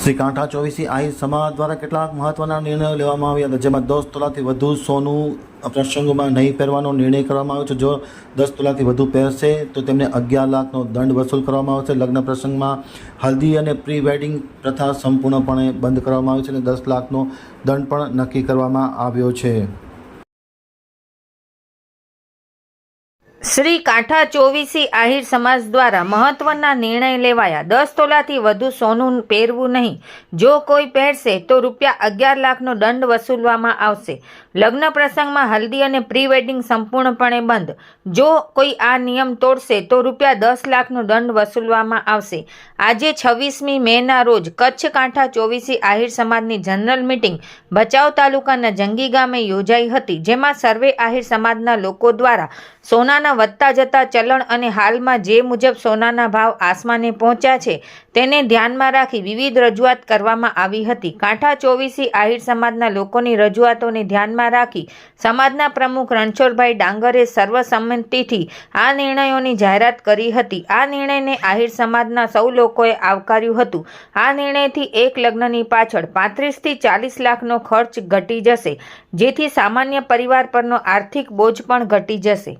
શ્રી કાંઠા ચોવીસી આહિર સમાજ દ્વારા કેટલાક મહત્વના નિર્ણયો લેવામાં આવ્યા હતા, જેમાં 10 તોલાથી વધુ સોનું પ્રસંગોમાં નહીં પહેરવાનો નિર્ણય કરવામાં આવ્યો છે। જો 10 તોલાથી વધુ પહેરશે તો તેમને 11 લાખનો દંડ વસૂલ કરવામાં આવશે। લગ્ન પ્રસંગમાં હલ્દી અને પ્રી વેડિંગ પ્રથા સંપૂર્ણપણે બંધ કરવામાં આવી છે અને 10 લાખનો દંડ પણ નક્કી કરવામાં આવ્યો છે। શ્રી કાંઠા ચોવીસી આહિર સમાજ દ્વારા મહત્વના નિર્ણય લેવાયા। 10 તોલાથી વધુ સોનું પહેરવું નહીં। જો કોઈ પહેરશે તો ₹11 લાખનો દંડ વસૂલવામાં આવશે। લગ્ન પ્રસંગમાં હલ્દી અને પ્રી વેડિંગ સંપૂર્ણપણે બંધ। જો કોઈ આ નિયમ તોડશે તો ₹10 લાખનો દંડ વસૂલવામાં આવશે। આજે 26મી મેના રોજ કચ્છ કાંઠા ચોવીસી આહિર સમાજની જનરલ મીટિંગ ભચાઉ તાલુકાના જંગી ગામે યોજાઈ હતી, જેમાં સર્વે આહિર સમાજના લોકો દ્વારા સોનાના વધતા જતા ચલણ અને હાલમાં જે મુજબ સોનાના ભાવ આસમાને પહોંચ્યા છે તેને ધ્યાનમાં રાખી વિવિધ રજૂઆત કરવામાં આવી હતી। કાંઠા ચોવીસી આહિર સમાજના લોકોની રજૂઆતોને ધ્યાનમાં રાખી સમાજના પ્રમુખ રણછોડભાઈ ડાંગરે સર્વસંમતિથી આ નિર્ણયોની જાહેરાત કરી હતી। આ નિર્ણયને આહિર સમાજના સૌ લોકોએ આવકાર્યું હતું। આ નિર્ણયથી એક લગ્નની પાછળ 35 થી 40 લાખનો ખર્ચ ઘટી જશે, જેથી સામાન્ય પરિવાર પરનો આર્થિક બોજ પણ ઘટી જશે।